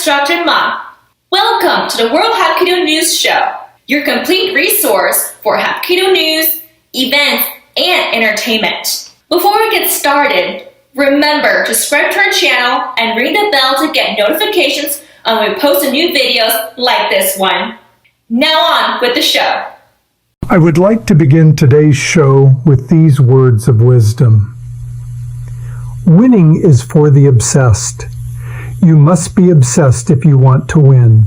Instructor Ma. Welcome to the World Hapkido News Show, your complete resource for Hapkido news, events, and entertainment. Before we get started, remember to subscribe to our channel and ring the bell to get notifications when we post new videos like this one. Now on with the show. I would like to begin today's show with these words of wisdom. Winning is for the obsessed. You must be obsessed if you want to win.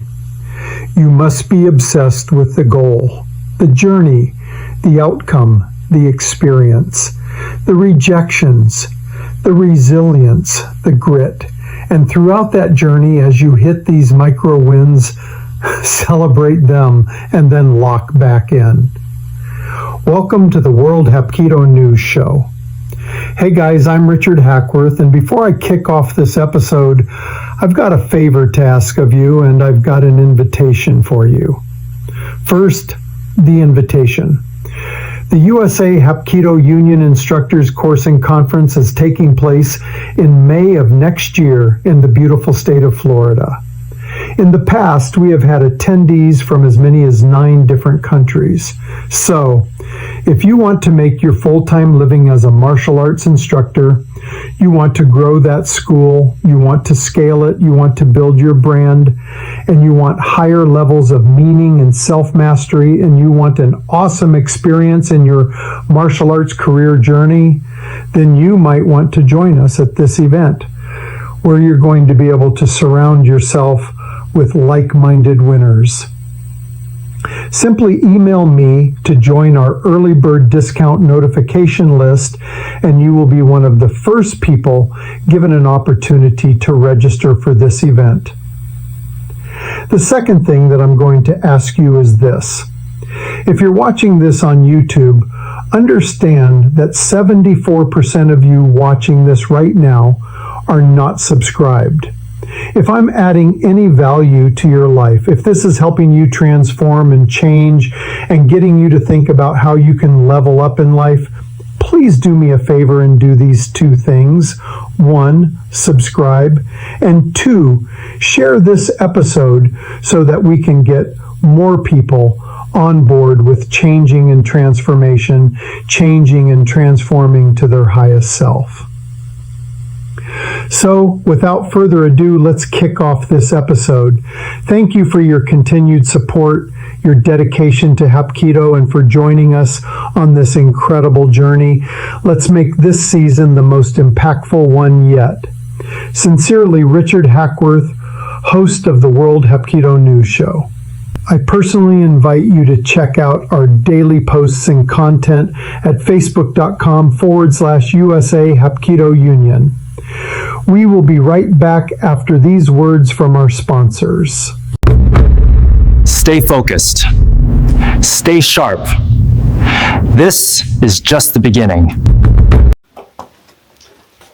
You must be obsessed with the goal, the journey, the outcome, the experience, the rejections, the resilience, the grit. And throughout that journey, as you hit these micro wins, celebrate them and then lock back in. Welcome to the World Hapkido News Show. Hey guys, I'm Richard Hackworth, and before I kick off this episode, I've got a favor to ask of you, and I've got an invitation for you. First, the invitation. The USA Hapkido Union Instructors Course and Conference is taking place in May of next year in the beautiful state of Florida. In the past, we have had attendees from as many as 9 different countries. So, if you want to make your full-time living as a martial arts instructor, you want to grow that school, you want to scale it, you want to build your brand, and you want higher levels of meaning and self-mastery, and you want an awesome experience in your martial arts career journey, then you might want to join us at this event, where you're going to be able to surround yourself with like-minded winners. Simply email me to join our early bird discount notification list, and you will be one of the first people given an opportunity to register for this event. The second thing that I'm going to ask you is this. If you're watching this on YouTube, understand that 74% of you watching this right now are not subscribed. If I'm adding any value to your life, if this is helping you transform and change and getting you to think about how you can level up in life, please do me a favor and do these 2 things. 1, subscribe, and 2, share this episode so that we can get more people on board with changing and transformation, changing and transforming to their highest self. So, without further ado, let's kick off this episode. Thank you for your continued support, your dedication to Hapkido, and for joining us on this incredible journey. Let's make this season the most impactful one yet. Sincerely, Richard Hackworth, host of the World Hapkido News Show. I personally invite you to check out our daily posts and content at facebook.com/USA Hapkido Union. We will be right back after these words from our sponsors. Stay focused. Stay sharp. This is just the beginning.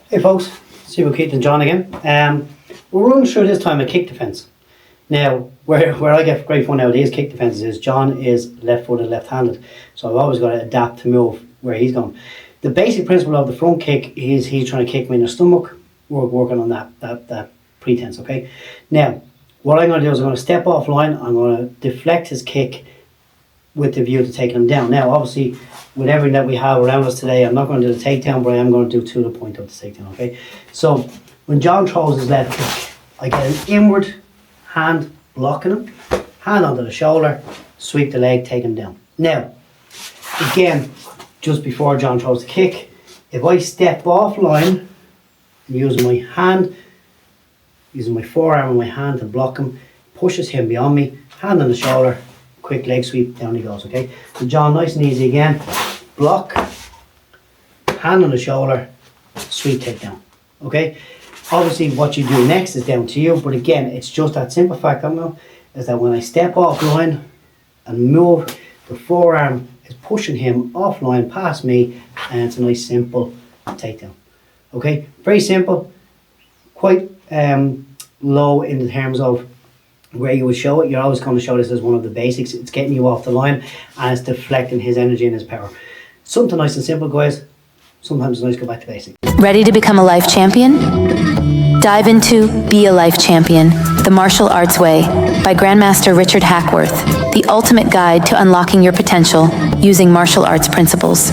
Hey folks, Steve Keith and John again. We're running through this time a kick defense. Now, where I get great fun nowadays, kick defenses is John is left-footed, left-handed. So I've always got to adapt to move where he's going. The basic principle of the front kick is he's trying to kick me in the stomach. We're working on that pretense, okay? Now, what I'm going to do is I'm going to step offline. I'm going to deflect his kick with the view to taking him down. Now, obviously, with everything that we have around us today, I'm not going to do the takedown, but I am going to do to the point of the takedown, okay? So, when John throws his left kick, I get an inward hand blocking him, hand onto the shoulder, sweep the leg, take him down. Now, again, just before John throws the kick, if I step offline, using my hand, using my forearm and my hand to block him, pushes him beyond me, hand on the shoulder, quick leg sweep, down he goes, okay? So John, nice and easy again, block, hand on the shoulder, sweep takedown, okay? Obviously what you do next is down to you, but again, it's just that simple fact I know, is that when I step offline and move, the forearm is pushing him offline past me, and it's a nice simple takedown. Okay, very simple, quite low in the terms of where you would show it. You're always going to show this as one of the basics. It's getting you off the line and it's deflecting his energy and his power. Something nice and simple, guys. Sometimes it's nice to go back to basics. Ready to become a life champion? Dive into Be a Life Champion, The Martial Arts Way by Grandmaster Richard Hackworth, the ultimate guide to unlocking your potential using martial arts principles.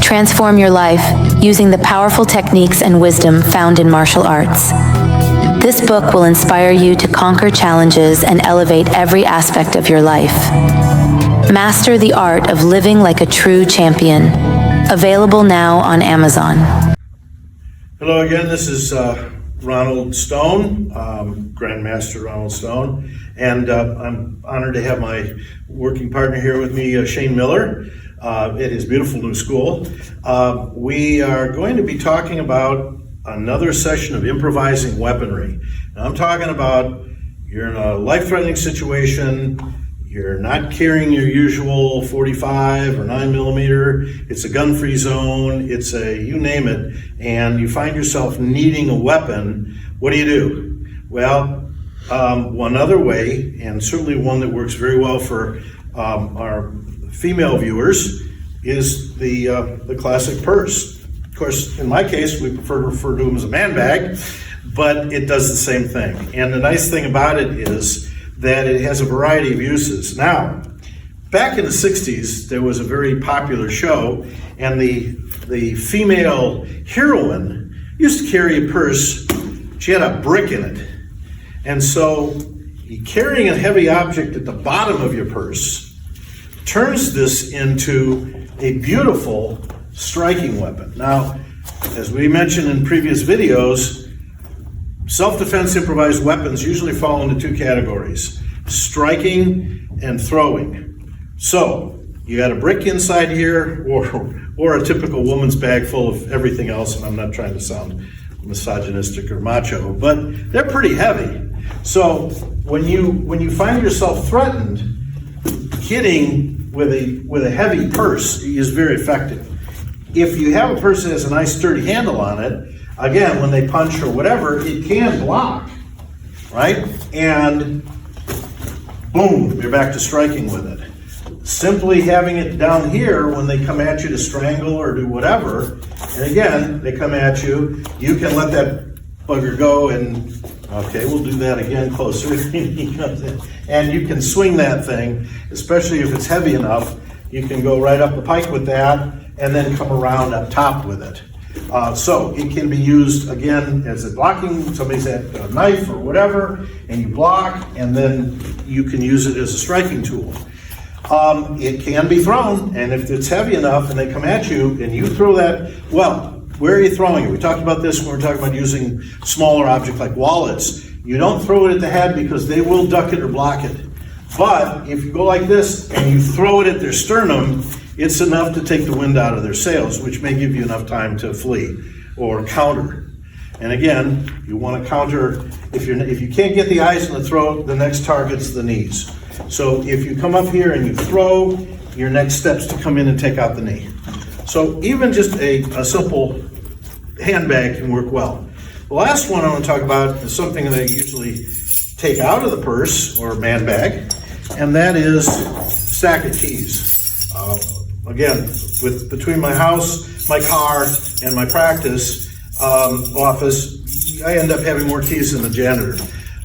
Transform your life using the powerful techniques and wisdom found in martial arts. This book will inspire you to conquer challenges and elevate every aspect of your life. Master the art of living like a true champion. Available now on Amazon. Hello again, this is Ronald Stone, Grandmaster Ronald Stone, and I'm honored to have my working partner here with me, Shane Miller, at his beautiful new school. We are going to be talking about another session of improvising weaponry. Now, I'm talking about you're in a life-threatening situation, you're not carrying your usual 45 or 9mm, it's a gun-free zone, it's a you name it, and you find yourself needing a weapon. What do? Well, one other way, and certainly one that works very well for our female viewers, is the classic purse. Of course, in my case, we prefer to refer to them as a man bag, but it does the same thing. And the nice thing about it is that it has a variety of uses. Now, back in the 60s, there was a very popular show, and the female heroine used to carry a purse. She had a brick in it. And so carrying a heavy object at the bottom of your purse turns this into a beautiful striking weapon. Now, as we mentioned in previous videos, self-defense improvised weapons usually fall into two categories: striking and throwing. So, you got a brick inside here, or a typical woman's bag full of everything else, and I'm not trying to sound misogynistic or macho, but they're pretty heavy. So, when you find yourself threatened, hitting with a heavy purse is very effective. If you have a purse that has a nice sturdy handle on it, again, when they punch or whatever, it can block, right? And boom, you're back to striking with it. Simply having it down here when they come at you to strangle or do whatever, and again, they come at you, you can let that bugger go and, okay, we'll do that again closer. And you can swing that thing, especially if it's heavy enough, you can go right up the pike with that and then come around up top with it. So it can be used again as a blocking, somebody's at a knife or whatever, and you block, and then you can use it as a striking tool. It can be thrown, and if it's heavy enough and they come at you and you throw that, well, where are you throwing it? We talked about this when we were talking about using smaller objects like wallets. You don't throw it at the head because they will duck it or block it. But if you go like this and you throw it at their sternum, it's enough to take the wind out of their sails, which may give you enough time to flee or counter. And again, you want to counter, if you can't get the eyes in the throat, the next target's the knees. So if you come up here and you throw, your next step's to come in and take out the knee. So even just a simple handbag can work well. The last one I want to talk about is something that I usually take out of the purse or man bag, and that is a stack of keys. Again, between my house, my car, and my practice office, I end up having more keys than the janitor,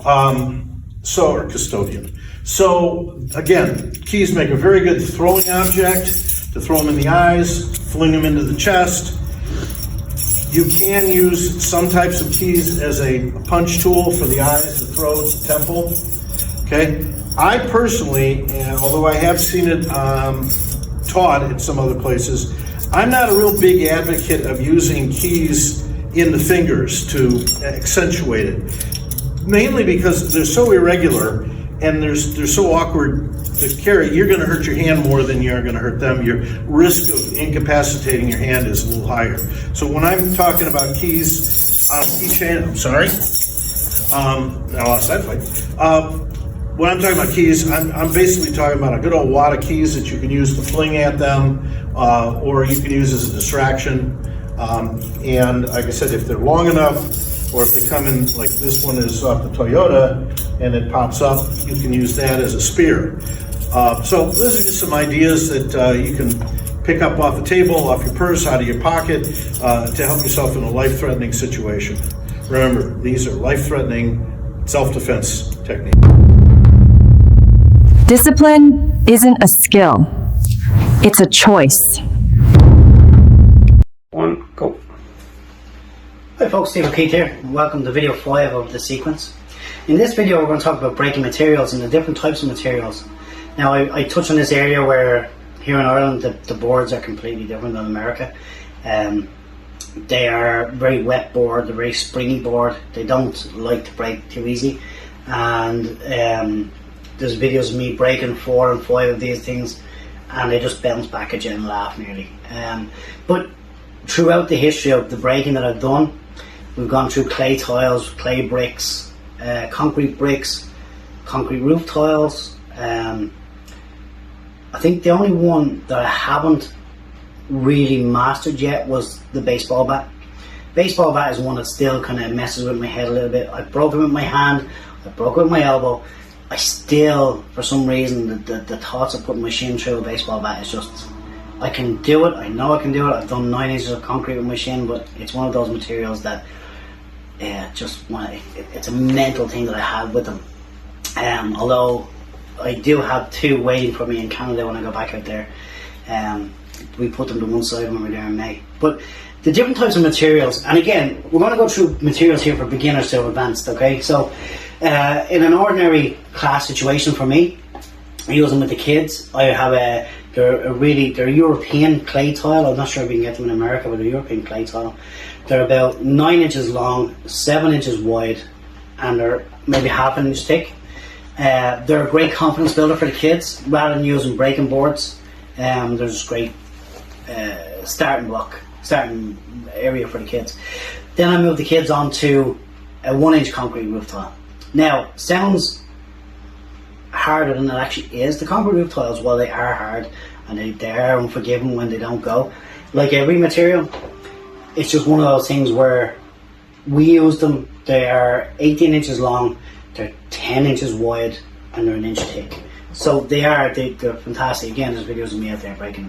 or custodian. So again, keys make a very good throwing object, to throw them in the eyes, fling them into the chest. You can use some types of keys as a punch tool for the eyes, the throat, the temple. Okay, I personally, and although I have seen it taught in some other places, I'm not a real big advocate of using keys in the fingers to accentuate it. Mainly because they're so irregular and they're so awkward to carry, you're going to hurt your hand more than you're going to hurt them. Your risk of incapacitating your hand is a little higher. So when I'm talking about keys, keychain, I'm sorry, I lost that fight. When I'm talking about keys, I'm basically talking about a good old wad of keys that you can use to fling at them, or you can use as a distraction. And like I said, if they're long enough, or if they come in, like this one is off the Toyota, and it pops up, you can use that as a spear. So those are just some ideas that you can pick up off the table, off your purse, out of your pocket, to help yourself in a life-threatening situation. Remember, these are life-threatening self-defense technique. Discipline isn't a skill, it's a choice. One, go. Hi folks, Steve O'Keefe here. Welcome to video 5 of the sequence. In this video we're going to talk about braking materials and the different types of materials. Now I touch on this area where here in Ireland the boards are completely different than America. They are very wet board, they're very springy board, they don't like to break too easy, and there's videos of me breaking 4 and 5 of these things and they just bounce back at you and laugh nearly. But throughout the history of the breaking that I've done, we've gone through clay tiles, clay bricks, concrete bricks, concrete roof tiles. I think the only one that I haven't really mastered yet was the baseball bat. Baseball bat is one that still kind of messes with my head a little bit. I broke it with my hand, I broke it with my elbow. I still, for some reason, the thoughts of putting my shin through a baseball bat is just, I can do it, I know I can do it. I've done 9 inches of concrete with my shin, but it's one of those materials that it's a mental thing that I have with them. Although I do have 2 waiting for me in Canada when I go back out there. We put them to one side when we're there in May. But the different types of materials, and again, we're going to go through materials here for beginners to advanced, okay? So in an ordinary class situation for me, I use them with the kids. I have they're European clay tile. I'm not sure if you can get them in America, but they're European clay tile. They're about 9 inches long, 7 inches wide, and they're maybe half an inch thick. They're a great confidence builder for the kids. Rather than using breaking boards, they're just great starting area for the kids. Then I moved the kids onto a 1 inch concrete roof tile. Now, sounds harder than it actually is. The concrete roof tiles, while they are hard and they are unforgiving when they don't go, like every material, it's just one of those things where we use them. They are 18 inches long, they're 10 inches wide, and they're 1 inch thick. So they're fantastic. Again, there's videos of me out there breaking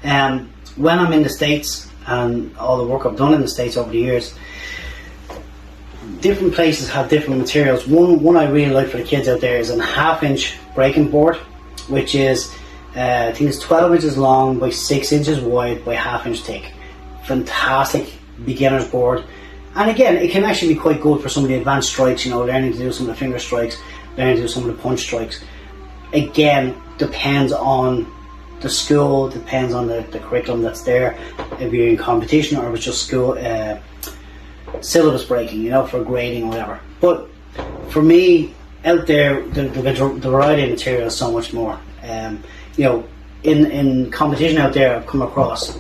them. When I'm in the States, and all the work I've done in the States over the years, different places have different materials. One I really like for the kids out there is a 1/2 inch breaking board, which is I think it's 12 inches long by 6 inches wide by 1/2 inch thick. Fantastic beginner's board. And again, it can actually be quite good for some of the advanced strikes, learning to do some of the finger strikes, learning to do some of the punch strikes. Again, depends on the school, depends on the curriculum that's there, if you're in competition or if it's just school syllabus breaking, for grading or whatever. But for me, out there, the variety of material is so much more. In competition out there, I've come across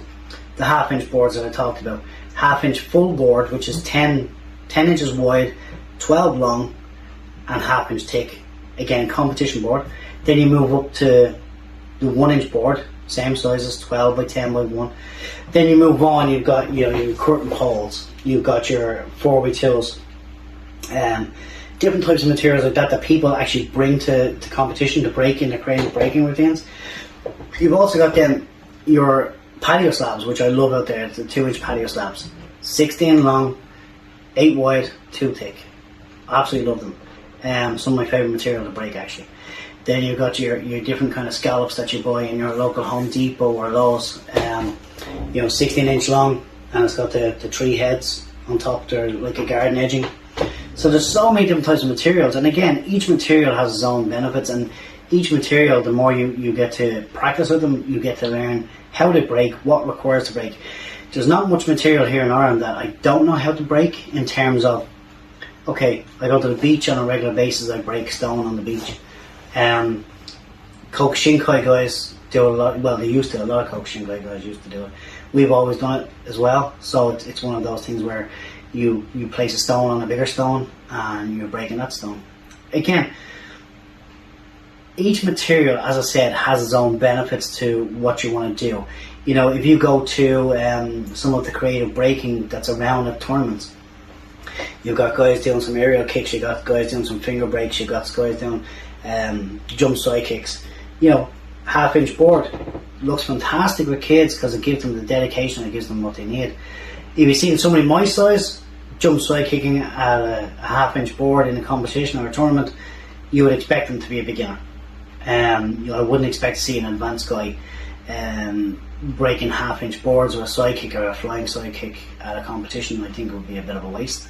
the 1/2 inch boards that I talked about. 1/2 inch full board, which is 10 inches wide, 12 long, and 1/2 inch thick. Again, competition board. Then you move up to the 1 inch board, same sizes, 12 by 10 by 1. Then you move on, you've got your curtain poles, you've got your 4x2s, different types of materials like that people actually bring to competition to break in their crazy breaking routines. You've also got then your patio slabs, which I love out there. It's the 2 inch patio slabs, 16 long, 8 wide, 2 thick. Absolutely love them. Some of my favourite material to break actually. Then you've got your different kind of scallops that you buy in your local Home Depot or Lowe's. 16 inch long, and it's got the 3 heads on top. They're like a garden edging. So there's so many different types of materials, and again, each material has its own benefits, and each material, the more you get to practice with them, you get to learn how to break, what requires to break. There's not much material here in Ireland that I don't know how to break, in terms of, okay, I go to the beach on a regular basis, I break stone on the beach. Kokushinkai guys do a lot, well, they used to, a lot of Kokushinkai guys used to do it. We've always done it as well, so it's one of those things where you place a stone on a bigger stone and you're breaking that stone. Again, each material, as I said, has its own benefits to what you want to do. If you go to some of the creative breaking that's around at tournaments, you've got guys doing some aerial kicks, you've got guys doing some finger breaks, you've got guys doing jump side kicks. 1/2 inch board looks fantastic with kids because it gives them the dedication, it gives them what they need. If you've seen somebody my size jump side kicking at a half-inch board in a competition or a tournament, you would expect them to be a beginner. I wouldn't expect to see an advanced guy breaking half-inch boards or a side kick or a flying side kick at a competition. I think it would be a bit of a waste.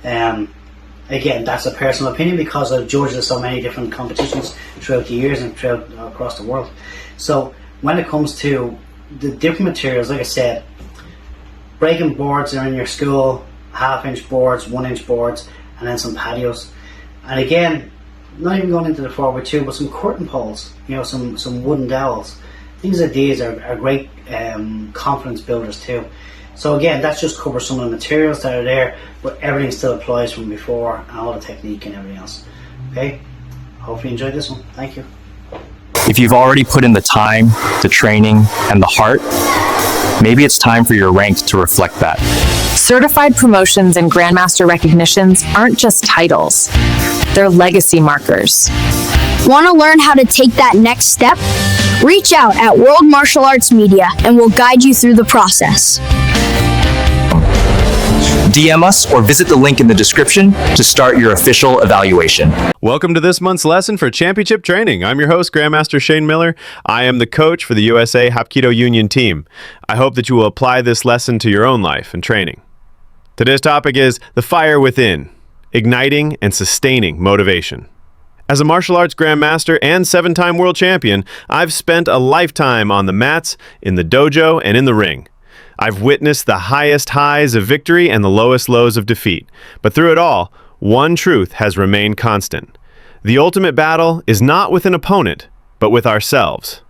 Again, that's a personal opinion because I've judged at so many different competitions throughout the years and across the world. So when it comes to the different materials, like I said, breaking boards are in your school, half-inch boards, 1-inch boards, and then some patios. And again, not even going into the 4x2, but some curtain poles, some wooden dowels. Things like these are great confidence builders too. So again, that just covers some of the materials that are there, but everything still applies from before, and all the technique and everything else. Okay, hopefully you enjoyed this one. Thank you. If you've already put in the time, the training, and the heart, maybe it's time for your rank to reflect that. Certified promotions and Grandmaster recognitions aren't just titles. They're legacy markers. Want to learn how to take that next step? Reach out at World Martial Arts Media and we'll guide you through the process. DM us or visit the link in the description to start your official evaluation. Welcome to this month's lesson for Championship Training. I'm your host, Grandmaster Shane Miller. I am the coach for the USA Hapkido Union team. I hope that you will apply this lesson to your own life and training. Today's topic is the fire within, igniting and sustaining motivation. As a martial arts grandmaster and 7-time world champion, I've spent a lifetime on the mats, in the dojo, and in the ring. I've witnessed the highest highs of victory and the lowest lows of defeat. But through it all, one truth has remained constant. The ultimate battle is not with an opponent, but with ourselves.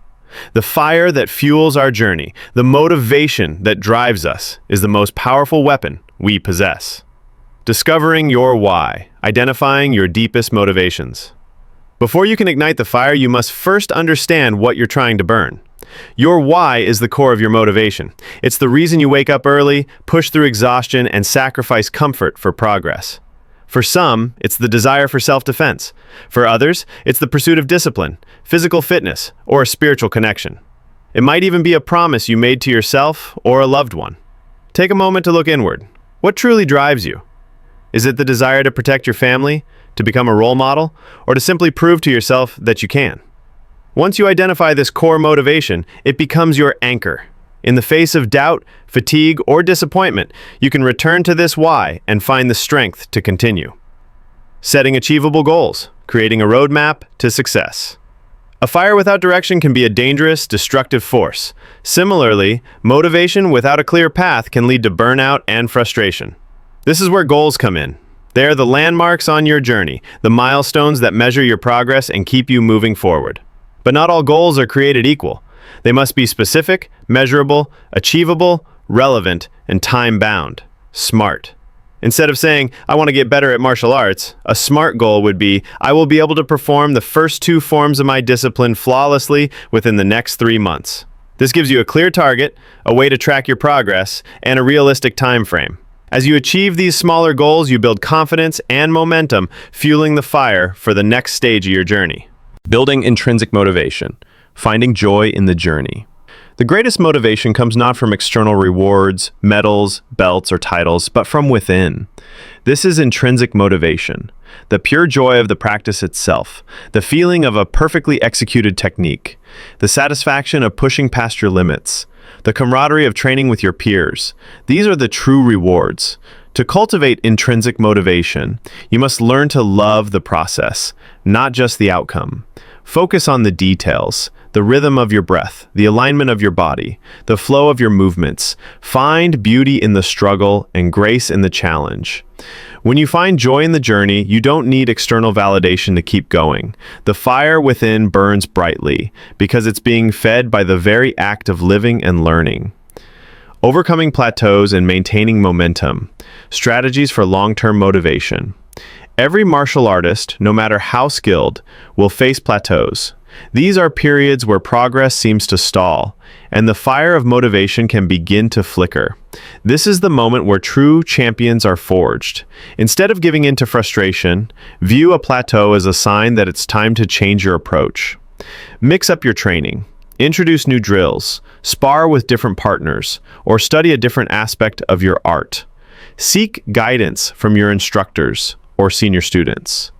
The fire that fuels our journey, the motivation that drives us, is the most powerful weapon we possess. Discovering your why, identifying your deepest motivations. Before you can ignite the fire, you must first understand what you're trying to burn. Your why is the core of your motivation. It's the reason you wake up early, push through exhaustion, and sacrifice comfort for progress. For some, it's the desire for self-defense. For others, it's the pursuit of discipline, physical fitness, or a spiritual connection. It might even be a promise you made to yourself or a loved one. Take a moment to look inward. What truly drives you? Is it the desire to protect your family, to become a role model, or to simply prove to yourself that you can? Once you identify this core motivation, it becomes your anchor. In the face of doubt, fatigue, or disappointment, you can return to this why and find the strength to continue. Setting achievable goals, creating a roadmap to success. A fire without direction can be a dangerous, destructive force. Similarly, motivation without a clear path can lead to burnout and frustration. This is where goals come in. They are the landmarks on your journey, the milestones that measure your progress and keep you moving forward. But not all goals are created equal. They must be specific, measurable, achievable, relevant, and time-bound. Smart. Instead of saying, I want to get better at martial arts, a smart goal would be, I will be able to perform the first 2 forms of my discipline flawlessly within the next 3 months. This gives you a clear target, a way to track your progress, and a realistic time frame. As you achieve these smaller goals, you build confidence and momentum, fueling the fire for the next stage of your journey. Building intrinsic motivation, finding joy in the journey. The greatest motivation comes not from external rewards, medals, belts, or titles, but from within. This is intrinsic motivation, the pure joy of the practice itself, the feeling of a perfectly executed technique, the satisfaction of pushing past your limits, the camaraderie of training with your peers. These are the true rewards. To cultivate intrinsic motivation, you must learn to love the process, not just the outcome. Focus on the details, the rhythm of your breath, the alignment of your body, the flow of your movements. Find beauty in the struggle and grace in the challenge. When you find joy in the journey, you don't need external validation to keep going. The fire within burns brightly because it's being fed by the very act of living and learning. Overcoming plateaus and maintaining momentum. Strategies for long-term motivation. Every martial artist, no matter how skilled, will face plateaus. These are periods where progress seems to stall, and the fire of motivation can begin to flicker. This is the moment where true champions are forged. Instead of giving in to frustration, view a plateau as a sign that it's time to change your approach. Mix up your training. Introduce new drills, spar with different partners, or study a different aspect of your art. Seek guidance from your instructors or senior students.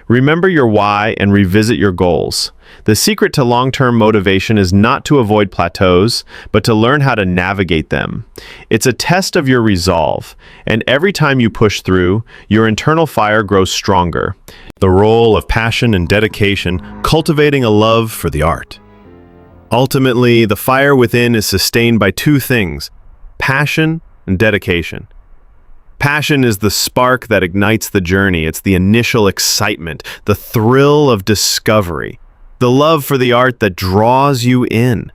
Remember your why and revisit your goals. The secret to long-term motivation is not to avoid plateaus, but to learn how to navigate them. It's a test of your resolve, and every time you push through, your internal fire grows stronger. The role of passion and dedication, cultivating a love for the art. Ultimately, the fire within is sustained by two things: passion and dedication. Passion is the spark that ignites the journey. It's the initial excitement, the thrill of discovery, the love for the art that draws you in.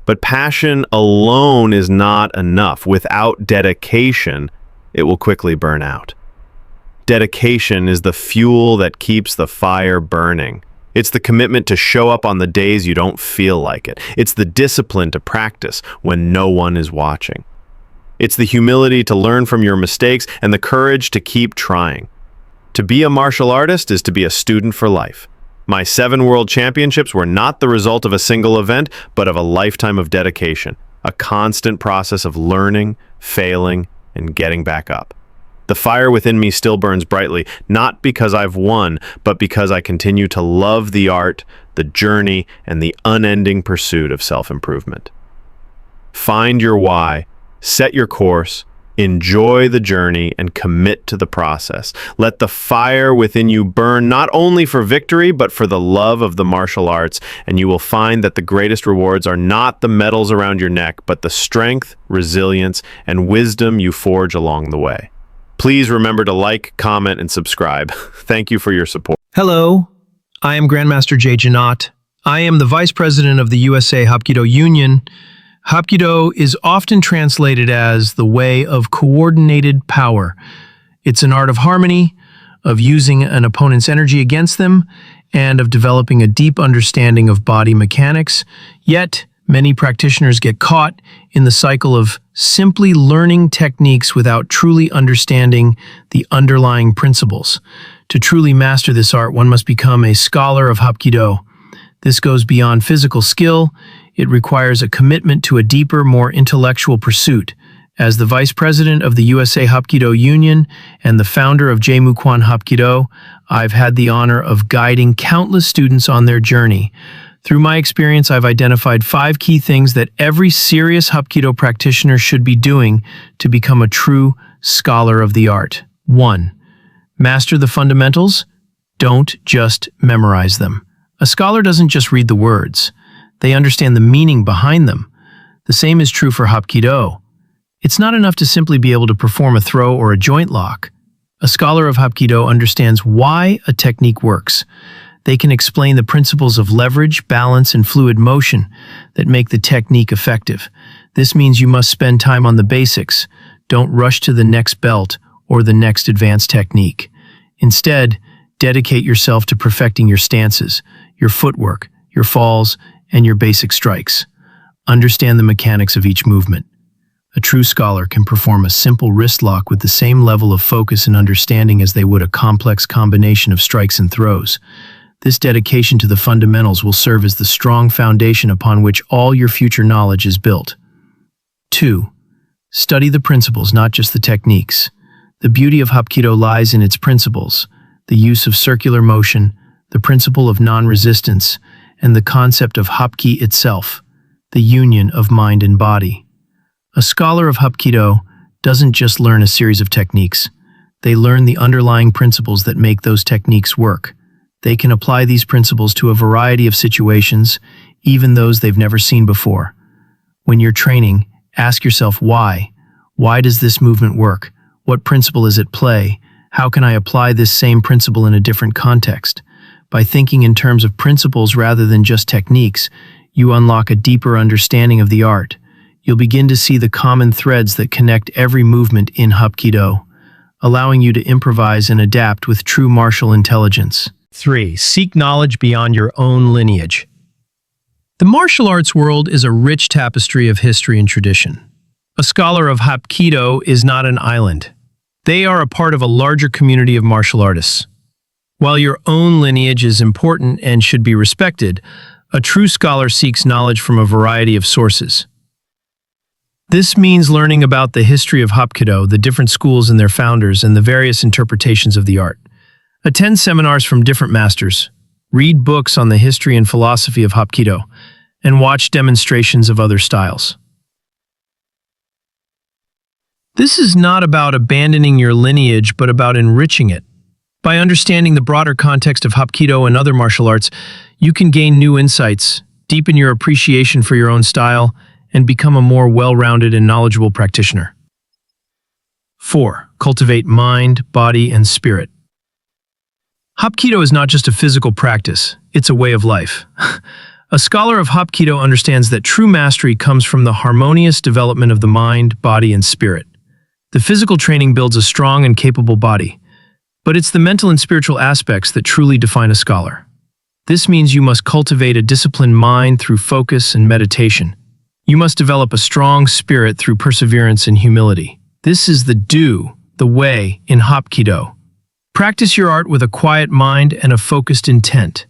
But passion alone is not enough. Without dedication, it will quickly burn out. Dedication is the fuel that keeps the fire burning. It's the commitment to show up on the days you don't feel like it. It's the discipline to practice when no one is watching. It's the humility to learn from your mistakes and the courage to keep trying. To be a martial artist is to be a student for life. My 7 world championships were not the result of a single event, but of a lifetime of dedication, a constant process of learning, failing, and getting back up. The fire within me still burns brightly, not because I've won, but because I continue to love the art, the journey, and the unending pursuit of self-improvement. Find your why. Set your course, enjoy the journey, and commit to the process. Let the fire within you burn not only for victory, but for the love of the martial arts, and you will find that the greatest rewards are not the medals around your neck, but the strength, resilience, and wisdom you forge along the way. Please remember to like, comment, and subscribe. Thank you for your support. Hello, I am Grandmaster Jay Janot. I am the Vice President of the USA Hapkido Union. Hapkido is often translated as the way of coordinated power. It's an art of harmony, of using an opponent's energy against them, and of developing a deep understanding of body mechanics. Yet, many practitioners get caught in the cycle of simply learning techniques without truly understanding the underlying principles. To truly master this art, one must become a scholar of Hapkido. This goes beyond physical skill. It requires a commitment to a deeper, more intellectual pursuit. As the Vice President of the USA Hapkido Union and the founder of Jaemukwan Hapkido, I've had the honor of guiding countless students on their journey. Through my experience, I've identified 5 key things that every serious Hapkido practitioner should be doing to become a true scholar of the art. 1. Master the fundamentals. Don't just memorize them. A scholar doesn't just read the words. They understand the meaning behind them. The same is true for Hapkido. It's not enough to simply be able to perform a throw or a joint lock. A scholar of Hapkido understands why a technique works. They can explain the principles of leverage, balance, and fluid motion that make the technique effective. This means you must spend time on the basics. Don't rush to the next belt or the next advanced technique. Instead, dedicate yourself to perfecting your stances, your footwork, your falls, and your basic strikes. Understand the mechanics of each movement. A true scholar can perform a simple wrist lock with the same level of focus and understanding as they would a complex combination of strikes and throws. This dedication to the fundamentals will serve as the strong foundation upon which all your future knowledge is built. 2. Study the principles, not just the techniques. The beauty of Hapkido lies in its principles, the use of circular motion, the principle of non-resistance, and the concept of Hapki itself, the union of mind and body. A scholar of Hapkido doesn't just learn a series of techniques. They learn the underlying principles that make those techniques work. They can apply these principles to a variety of situations, even those they've never seen before. When you're training, ask yourself why. Why does this movement work? What principle is at play? How can I apply this same principle in a different context? By thinking in terms of principles rather than just techniques, you unlock a deeper understanding of the art. You'll begin to see the common threads that connect every movement in Hapkido, allowing you to improvise and adapt with true martial intelligence. 3. Seek knowledge beyond your own lineage. The martial arts world is a rich tapestry of history and tradition. A scholar of Hapkido is not an island. They are a part of a larger community of martial artists. While your own lineage is important and should be respected, a true scholar seeks knowledge from a variety of sources. This means learning about the history of Hapkido, the different schools and their founders, and the various interpretations of the art. Attend seminars from different masters, read books on the history and philosophy of Hapkido, and watch demonstrations of other styles. This is not about abandoning your lineage, but about enriching it. By understanding the broader context of Hapkido and other martial arts, you can gain new insights, deepen your appreciation for your own style, and become a more well-rounded and knowledgeable practitioner. 4. Cultivate mind, body, and spirit. Hapkido is not just a physical practice, it's a way of life. A scholar of Hapkido understands that true mastery comes from the harmonious development of the mind, body, and spirit. The physical training builds a strong and capable body, but it's the mental and spiritual aspects that truly define a scholar. This means you must cultivate a disciplined mind through focus and meditation. You must develop a strong spirit through perseverance and humility. This is the way in Hapkido. Practice your art with a quiet mind and a focused intent.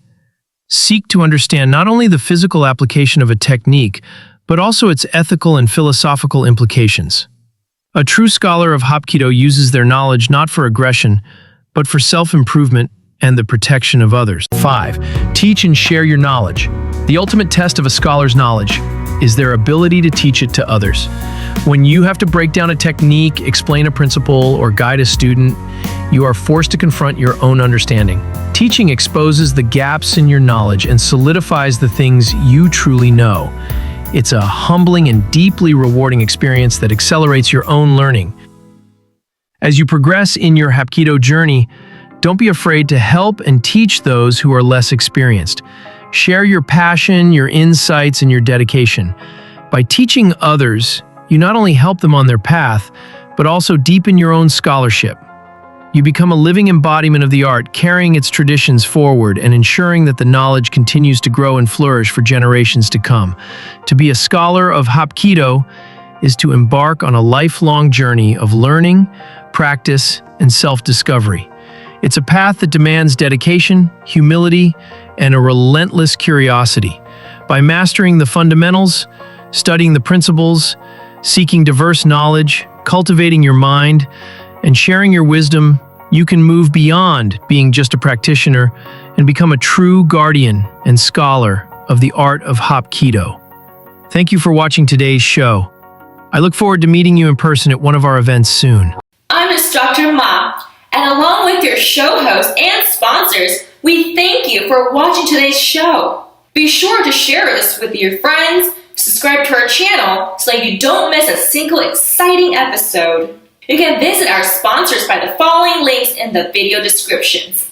Seek to understand not only the physical application of a technique, but also its ethical and philosophical implications. A true scholar of Hapkido uses their knowledge not for aggression, but for self-improvement and the protection of others. 5. Teach and share your knowledge. The ultimate test of a scholar's knowledge is their ability to teach it to others. When you have to break down a technique, explain a principle, or guide a student, you are forced to confront your own understanding. Teaching exposes the gaps in your knowledge and solidifies the things you truly know. It's a humbling and deeply rewarding experience that accelerates your own learning. As you progress in your Hapkido journey, don't be afraid to help and teach those who are less experienced. Share your passion, your insights, and your dedication. By teaching others, you not only help them on their path, but also deepen your own scholarship. You become a living embodiment of the art, carrying its traditions forward and ensuring that the knowledge continues to grow and flourish for generations to come. To be a scholar of Hapkido is to embark on a lifelong journey of learning, practice, and self-discovery. It's a path that demands dedication, humility, and a relentless curiosity. By mastering the fundamentals, studying the principles, seeking diverse knowledge, cultivating your mind, and sharing your wisdom, you can move beyond being just a practitioner and become a true guardian and scholar of the art of Hapkido. Thank you for watching today's show. I look forward to meeting you in person at one of our events soon. I'm Instructor Ma, and along with your show hosts and sponsors, we thank you for watching today's show. Be sure to share this with your friends, subscribe to our channel so that you don't miss a single exciting episode. You can visit our sponsors by the following links in the video descriptions.